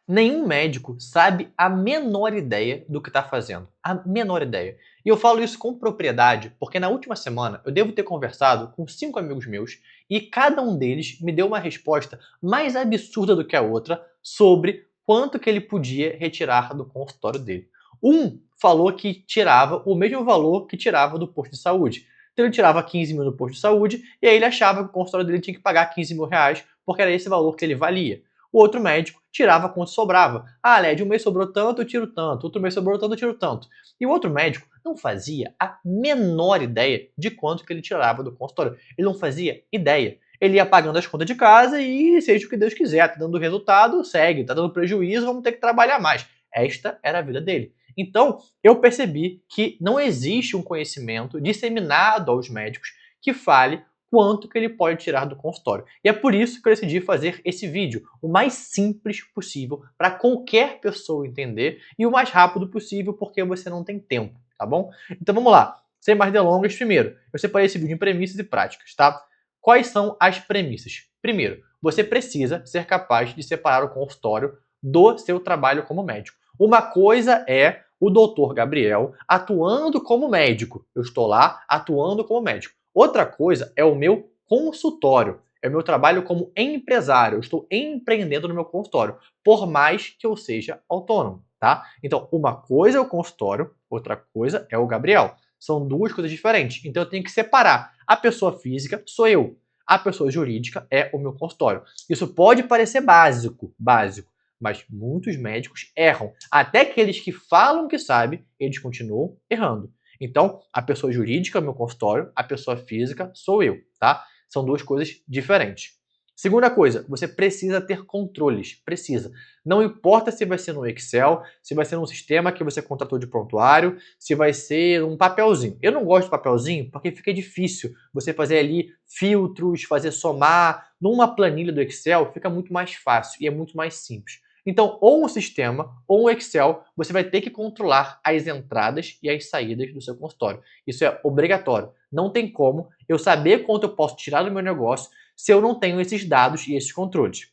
Nenhum médico sabe a menor ideia do que está fazendo. A menor ideia. E eu falo isso com propriedade porque na última semana eu devo ter conversado com 5 amigos meus e cada um deles me deu uma resposta mais absurda do que a outra sobre quanto que ele podia retirar do consultório dele. Um falou que tirava o mesmo valor que tirava do posto de saúde. Então ele tirava 15 mil no posto de saúde e aí ele achava que o consultório dele tinha que pagar 15 mil reais porque era esse valor que ele valia. O outro médico tirava quanto sobrava. Ah, Led, um mês sobrou tanto, eu tiro tanto. Outro mês sobrou tanto, eu tiro tanto. E o outro médico não fazia a menor ideia de quanto que ele tirava do consultório. Ele não fazia ideia. Ele ia pagando as contas de casa e seja o que Deus quiser. Tá dando resultado, segue. Tá dando prejuízo, vamos ter que trabalhar mais. Esta era a vida dele. Então, eu percebi que não existe um conhecimento disseminado aos médicos que fale quanto que ele pode tirar do consultório. E é por isso que eu decidi fazer esse vídeo o mais simples possível para qualquer pessoa entender e o mais rápido possível porque você não tem tempo, tá bom? Então vamos lá, sem mais delongas, primeiro, eu separei esse vídeo em premissas e práticas, tá? Quais são as premissas? Primeiro, você precisa ser capaz de separar o consultório do seu trabalho como médico. Uma coisa é o doutor Gabriel atuando como médico. Eu estou lá atuando como médico. Outra coisa é o meu consultório. É o meu trabalho como empresário. Eu estou empreendendo no meu consultório, por mais que eu seja autônomo, tá? Então, uma coisa é o consultório, outra coisa é o Gabriel. São duas coisas diferentes. Então, eu tenho que separar. A pessoa física sou eu. A pessoa jurídica é o meu consultório. Isso pode parecer básico, mas muitos médicos erram. Até aqueles que falam que sabem, eles continuam errando. Então, a pessoa jurídica é o meu consultório, a pessoa física sou eu, tá? São duas coisas diferentes. Segunda coisa, você precisa ter controles. Precisa. Não importa se vai ser no Excel, se vai ser num sistema que você contratou de prontuário, se vai ser um papelzinho. Eu não gosto de papelzinho porque fica difícil você fazer ali filtros, fazer somar. Numa planilha do Excel fica muito mais fácil e é muito mais simples. Então, ou um sistema ou um Excel, você vai ter que controlar as entradas e as saídas do seu consultório. Isso é obrigatório. Não tem como eu saber quanto eu posso tirar do meu negócio se eu não tenho esses dados e esses controles.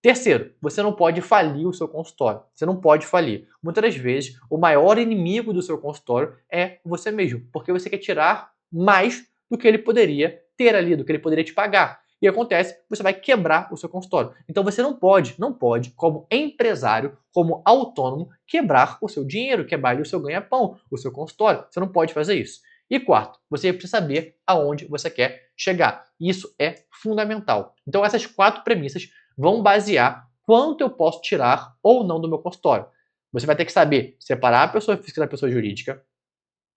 Terceiro, você não pode falir o seu consultório. Você não pode falir. Muitas das vezes, o maior inimigo do seu consultório é você mesmo, porque você quer tirar mais do que ele poderia ter ali, do que ele poderia te pagar. E acontece, você vai quebrar o seu consultório. Então você não pode, como empresário, como autônomo, quebrar o seu dinheiro, quebrar o seu ganha-pão, o seu consultório. Você não pode fazer isso. E quarto, você precisa saber aonde você quer chegar. Isso é fundamental. Então essas 4 premissas vão basear quanto eu posso tirar ou não do meu consultório. Você vai ter que saber separar a pessoa física da pessoa jurídica.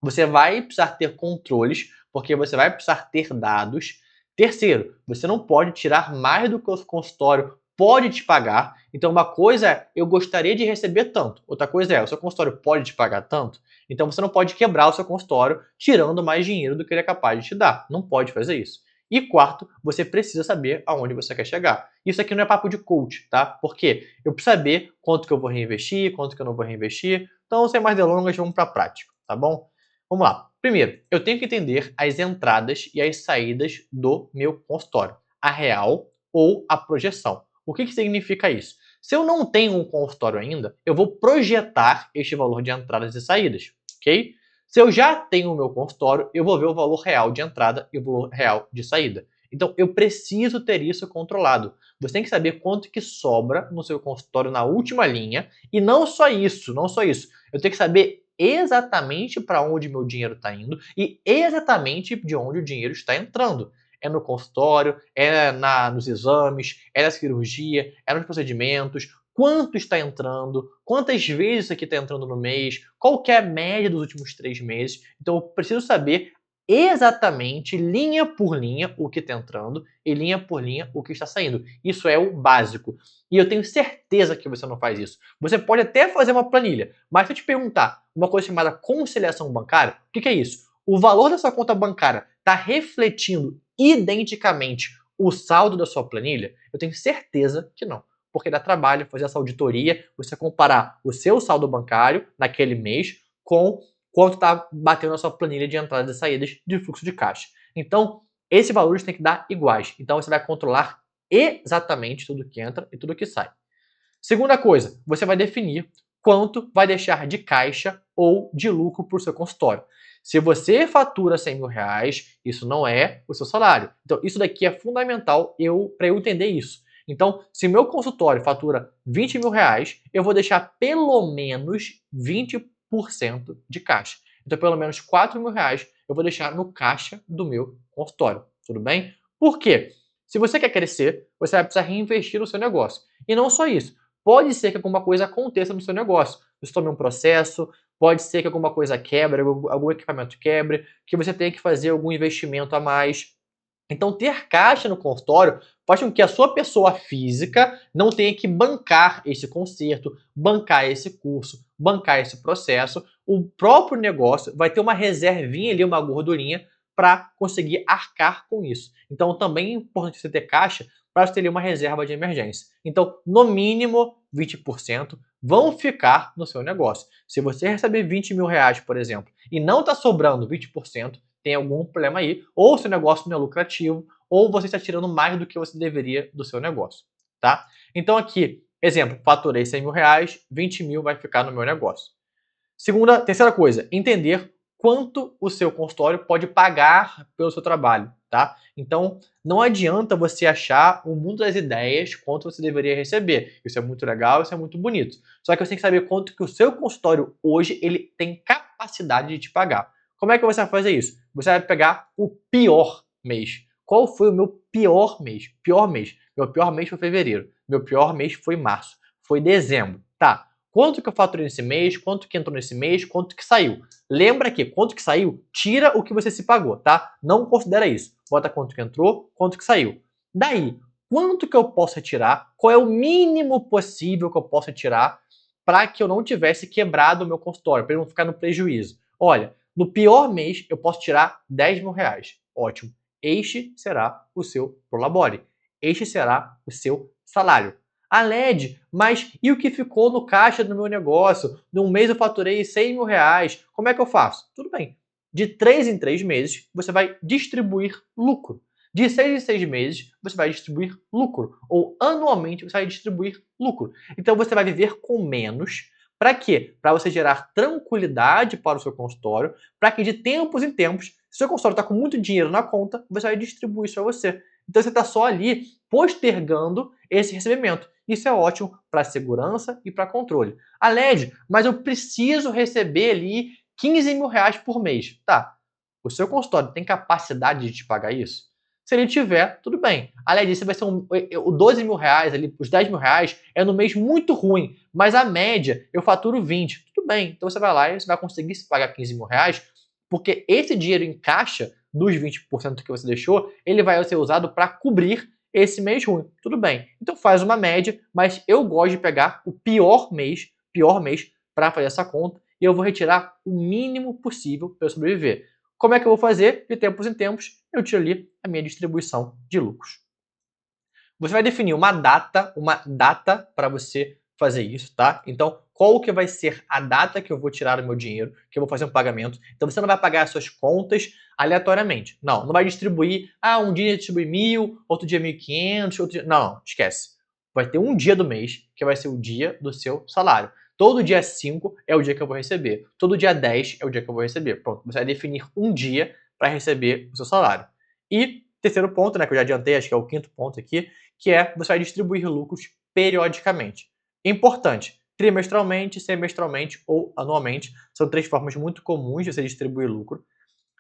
Você vai precisar ter controles, porque você vai precisar ter dados. Terceiro, você não pode tirar mais do que o consultório pode te pagar. Então, uma coisa é, eu gostaria de receber tanto. Outra coisa é, o seu consultório pode te pagar tanto. Então, você não pode quebrar o seu consultório tirando mais dinheiro do que ele é capaz de te dar. Não pode fazer isso. E quarto, você precisa saber aonde você quer chegar. Isso aqui não é papo de coach, tá? Porque eu preciso saber quanto que eu vou reinvestir, quanto que eu não vou reinvestir. Então, sem mais delongas, vamos para a prática, tá bom? Vamos lá. Primeiro, eu tenho que entender as entradas e as saídas do meu consultório, a real ou a projeção. O que significa isso? Se eu não tenho um consultório ainda, eu vou projetar este valor de entradas e saídas, ok? Se eu já tenho o meu consultório, eu vou ver o valor real de entrada e o valor real de saída. Então, eu preciso ter isso controlado. Você tem que saber quanto que sobra no seu consultório na última linha. E não só isso, não só isso. Eu tenho que saber exatamente para onde meu dinheiro está indo e exatamente de onde o dinheiro está entrando. É no consultório, nos exames, é na cirurgia, é nos procedimentos, quanto está entrando, quantas vezes isso aqui está entrando no mês, qual que é a média dos últimos 3 meses. Então eu preciso saber exatamente, linha por linha, o que está entrando e linha por linha o que está saindo. Isso é o básico. E eu tenho certeza que você não faz isso. Você pode até fazer uma planilha, mas se eu te perguntar uma coisa chamada conciliação bancária, o que é isso? O valor da sua conta bancária está refletindo identicamente o saldo da sua planilha? Eu tenho certeza que não. Porque dá trabalho fazer essa auditoria, você comparar o seu saldo bancário naquele mês com quanto está batendo na sua planilha de entradas e saídas de fluxo de caixa. Então, esses valores têm que dar iguais. Então, você vai controlar exatamente tudo que entra e tudo que sai. Segunda coisa, você vai definir quanto vai deixar de caixa ou de lucro para o seu consultório. Se você fatura R$ 100.000, isso não é o seu salário. Então, isso daqui é fundamental para eu entender isso. Então, se meu consultório fatura R$ 20.000, eu vou deixar pelo menos 20% de caixa. Então, pelo menos R$ 4.000 eu vou deixar no caixa do meu consultório. Tudo bem? Por quê? Se você quer crescer, você vai precisar reinvestir no seu negócio. E não só isso. Pode ser que alguma coisa aconteça no seu negócio. Você tome um processo, pode ser que alguma coisa quebre, algum equipamento quebre, que você tenha que fazer algum investimento a mais. Então, ter caixa no consultório faz com que a sua pessoa física não tenha que bancar esse conserto, bancar esse curso, bancar esse processo. O próprio negócio vai ter uma reservinha ali, uma gordurinha, para conseguir arcar com isso. Então, também é importante você ter caixa para você ter ali uma reserva de emergência. Então, no mínimo, 20% vão ficar no seu negócio. Se você receber R$ 20.000, por exemplo, e não está sobrando 20%, tem algum problema aí, ou seu negócio não é lucrativo, ou você está tirando mais do que você deveria do seu negócio, tá? Então aqui, exemplo, faturei R$ 100.000, 20 mil vai ficar no meu negócio. Terceira coisa, entender quanto o seu consultório pode pagar pelo seu trabalho, tá? Então, não adianta você achar o mundo das ideias quanto você deveria receber. Isso é muito legal, isso é muito bonito. Só que você tem que saber quanto que o seu consultório hoje ele tem capacidade de te pagar. Como é que você vai fazer isso? Você vai pegar o pior mês. Qual foi o meu pior mês? Pior mês. Meu pior mês foi fevereiro. Meu pior mês foi março. Foi dezembro. Tá. Quanto que eu faturei nesse mês? Quanto que entrou nesse mês? Quanto que saiu? Lembra que quanto que saiu, tira o que você se pagou, tá? Não considera isso. Bota quanto que entrou, quanto que saiu. Daí, quanto que eu posso retirar? Qual é o mínimo possível que eu posso retirar para que eu não tivesse quebrado o meu consultório, para ele não ficar no prejuízo? Olha, no pior mês eu posso tirar R$ 10.000. Ótimo. Este será o seu prolabore. Este será o seu salário. A LED, mas e o que ficou no caixa do meu negócio? Num mês eu faturei R$ 100.000. Como é que eu faço? Tudo bem. De 3 em 3 meses, você vai distribuir lucro. De 6 em 6 meses, você vai distribuir lucro. Ou anualmente, você vai distribuir lucro. Então, você vai viver com menos. Para quê? Para você gerar tranquilidade para o seu consultório, para que de tempos em tempos, se o seu consultório está com muito dinheiro na conta, você vai distribuir isso a você. Então, você está só ali postergando esse recebimento. Isso é ótimo para segurança e para controle. A LED, mas eu preciso receber ali R$ 15.000 por mês. Tá, o seu consultório tem capacidade de te pagar isso? Se ele tiver, tudo bem. A LED, se vai ser o R$ 12.000, ali, os R$ 10.000 é no mês muito ruim, mas a média eu faturo 20. Tudo bem, então você vai lá e você vai conseguir se pagar R$ 15.000, porque esse dinheiro em caixa dos 20% que você deixou, ele vai ser usado para cobrir esse mês ruim. Tudo bem. Então faz uma média, mas eu gosto de pegar o pior mês para fazer essa conta e eu vou retirar o mínimo possível para eu sobreviver. Como é que eu vou fazer? De tempos em tempos, eu tiro ali a minha distribuição de lucros. Você vai definir uma data para você fazer isso, tá? Então, qual que vai ser a data que eu vou tirar o meu dinheiro, que eu vou fazer um pagamento. Então, você não vai pagar as suas contas aleatoriamente. Não vai distribuir, um dia distribui 1.000, outro dia 1.500, outro dia... Não, esquece. Vai ter um dia do mês que vai ser o dia do seu salário. Todo dia 5 é o dia que eu vou receber. Todo dia 10 é o dia que eu vou receber. Pronto, você vai definir um dia para receber o seu salário. E terceiro ponto, né, que eu já adiantei, acho que é o quinto ponto aqui, que é você vai distribuir lucros periodicamente. Importante, trimestralmente, semestralmente ou anualmente. São 3 formas muito comuns de você distribuir lucro.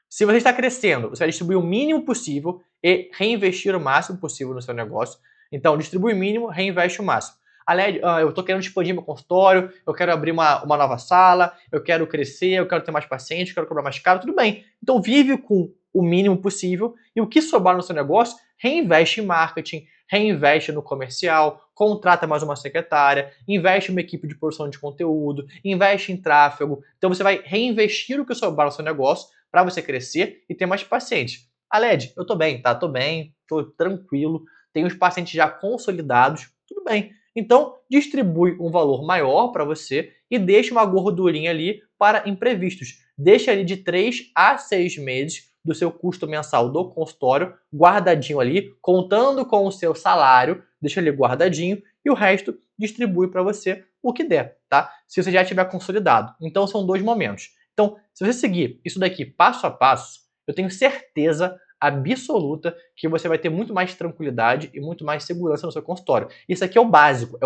Se você está crescendo, você vai distribuir o mínimo possível e reinvestir o máximo possível no seu negócio. Então, distribui o mínimo, reinveste o máximo. Aliás, eu estou querendo expandir meu consultório, eu quero abrir uma nova sala, eu quero crescer, eu quero ter mais pacientes, eu quero cobrar mais caro, tudo bem. Então, vive com o mínimo possível e o que sobrar no seu negócio, reinveste em marketing, reinveste no comercial, contrata mais uma secretária, investe em uma equipe de produção de conteúdo, investe em tráfego. Então, você vai reinvestir o que sobrar no seu negócio para você crescer e ter mais pacientes. Aled, eu tô bem, tá? Tô bem, tô tranquilo, tenho os pacientes já consolidados, tudo bem. Então, distribui um valor maior para você e deixa uma gordurinha ali para imprevistos. Deixa ali de 3 a 6 meses do seu custo mensal do consultório, guardadinho ali, contando com o seu salário, deixa ali guardadinho, e o resto distribui para você o que der, tá? Se você já tiver consolidado. Então são dois momentos. Então, se você seguir isso daqui passo a passo, eu tenho certeza absoluta que você vai ter muito mais tranquilidade e muito mais segurança no seu consultório. Isso aqui é o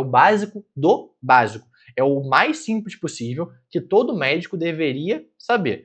básico do básico. É o mais simples possível que todo médico deveria saber.